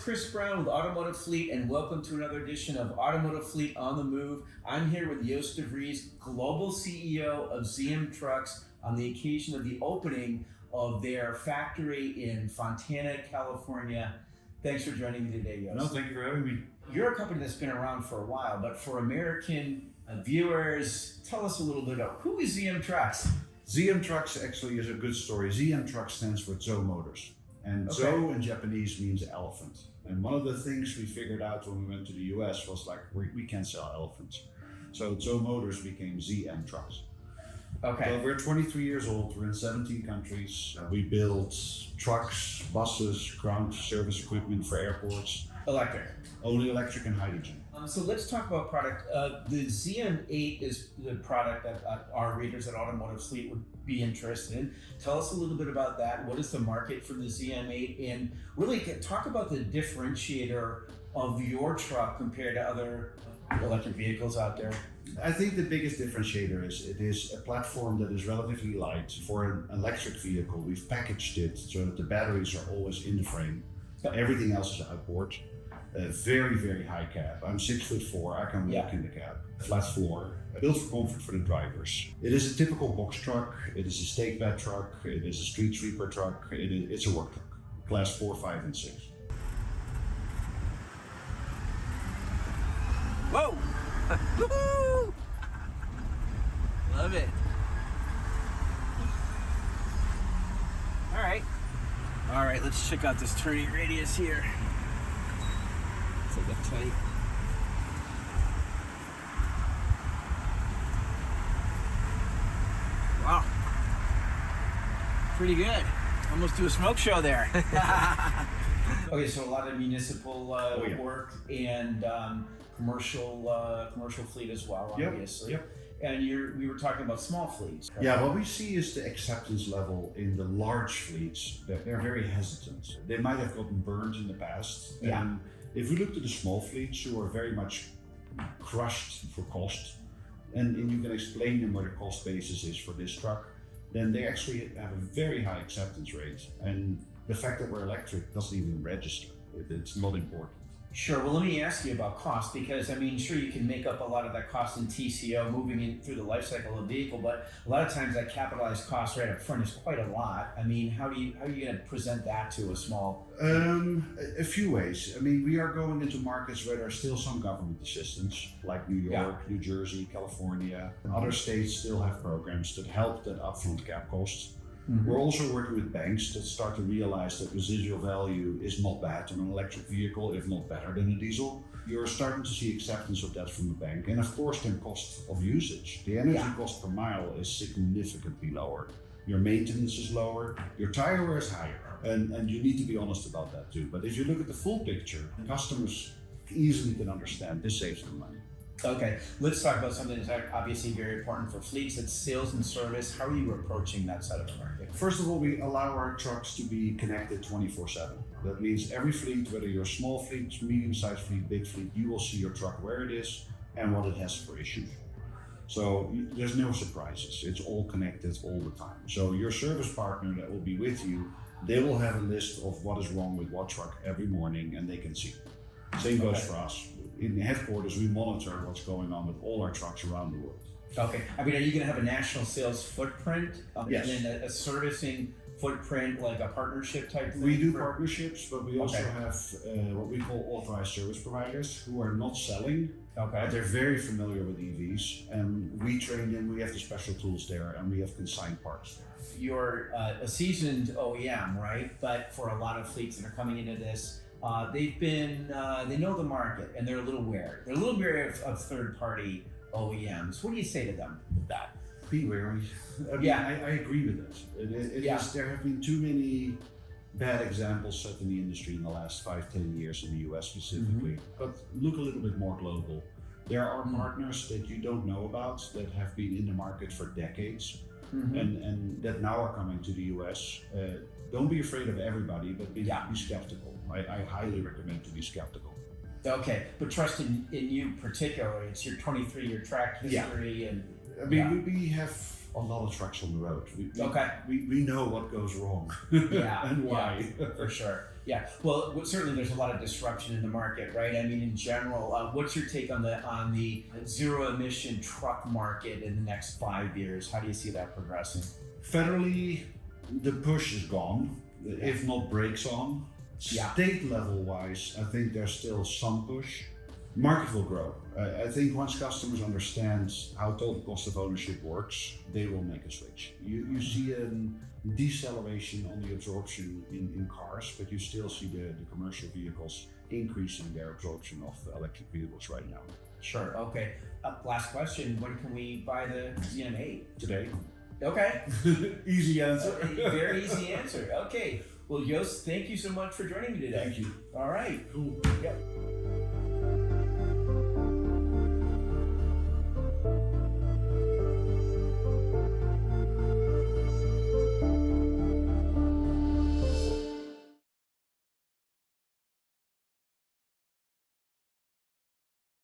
Chris Brown with Automotive Fleet, and welcome to another edition of Automotive Fleet on the Move. I'm here with Joost de Vries, Global CEO of ZM Trucks, on the occasion of the opening of their factory in Fontana, California. Thanks for joining me today, Joost. No, thank you for having me. You're a company that's been around for a while, but for American viewers, tell us a little bit about who is ZM Trucks? ZM Trucks actually is a good story. ZM Trucks stands for Zo Motors. And Okay. Zo in Japanese means elephant. And one of the things we figured out when we went to the US was like, we can't sell elephants. So Zo Motors became ZM Trucks. Okay. So we're 23 years old, we're in 17 countries. We build trucks, buses, ground service equipment for airports. Electric. Only electric and hydrogen. So let's talk about product. The ZM8 is the product that our readers at Automotive Fleet would be interested in. Tell us a little bit about that. What is the market for the ZM8? And really talk about the differentiator of your truck compared to other electric vehicles out there. I think the biggest differentiator is it is a platform that is relatively light. For an electric vehicle, we've packaged it so that the batteries are always in the frame. Everything else is outboard. A very, very high cab. I'm 6'4", I can walk in the cab. Flat floor, built for comfort for the drivers. It is a typical box truck, it is a stake bed truck, it is a street sweeper truck, it's a work truck. Class 4, 5, and 6. Whoa! Woohoo! Love it. All right, let's check out this turning radius here. It's like a tight. Wow. Pretty good. Almost do a smoke show there. Okay, so a lot of municipal work and commercial fleet as well, obviously. Yep. And we were talking about small fleets. Right? Yeah, what we see is the acceptance level in the large fleets. They're very hesitant. They might have gotten burned in the past. Yeah. And if we look to the small fleets who are very much crushed for cost, and you can explain them where the cost basis is for this truck, then they actually have a very high acceptance rate. And the fact that we're electric doesn't even register. It's not important. Sure. Well, let me ask you about cost, because I mean, sure, you can make up a lot of that cost in TCO moving in through the life cycle of the vehicle, but a lot of times that capitalized cost right up front is quite a lot. I mean, how are you going to present that to a small? A few ways. I mean, we are going into markets where there's still some government assistance, like New York, New Jersey, California. Other states still have programs that help that upfront cap cost. Mm-hmm. We're also working with banks that start to realize that residual value is not bad on an electric vehicle, if not better than a diesel. You're starting to see acceptance of that from the bank. And of course, then cost of usage. The energy cost per mile is significantly lower. Your maintenance is lower, your tire wear is higher. And you need to be honest about that too. But if you look at the full picture, customers easily can understand this saves them money. Okay, let's talk about something that's obviously very important for fleets. It's sales and service. How are you approaching that side of the market? First of all, we allow our trucks to be connected 24/7. That means every fleet, whether you're a small fleet, medium-sized fleet, big fleet, you will see your truck where it is and what it has for issues. So there's no surprises. It's all connected all the time. So your service partner that will be with you, they will have a list of what is wrong with what truck every morning, and they can see. Same goes for us. In the headquarters, we monitor what's going on with all our trucks around the world. Okay. I mean, are you going to have a national sales footprint? Yes. And then a servicing footprint, like a partnership type thing? We do partnerships, but we also have what we call authorized service providers who are not selling, but they're very familiar with EVs. And we train them, we have the special tools there, and we have consigned parts there. You're a seasoned OEM, right? But for a lot of fleets that are coming into this, they know the market and they're a little wary. They're a little wary of third-party OEMs. What do you say to them with that? Be wary. I mean, I agree with that. There have been too many bad examples set in the industry in the last 5-10 years in the US specifically. Mm-hmm. But look a little bit more global. There are partners that you don't know about that have been in the market for decades. Mm-hmm. And that now are coming to the US. Don't be afraid of everybody, but be skeptical. I highly recommend to be skeptical. Okay, but trust in you particularly. It's your 23-year track history. And I mean, we have a lot of trucks on the road. We know what goes wrong and why. For sure. Yeah. Well, certainly there's a lot of disruption in the market, right? I mean, in general, what's your take on the zero emission truck market in the next 5 years? How do you see that progressing? Federally, the push is gone, if not brakes on. Yeah. State level wise, I think there's still some push. Market will grow. I think once customers understand how total cost of ownership works, they will make a switch. You see a deceleration on the absorption in cars, but you still see the commercial vehicles increasing their absorption of electric vehicles right now. Sure. Okay. Last question. When can we buy the ZM8? Today. Okay. Easy answer. Very easy answer. Okay. Well, Joost, thank you so much for joining me today. Thank you. All right. Cool. Yep.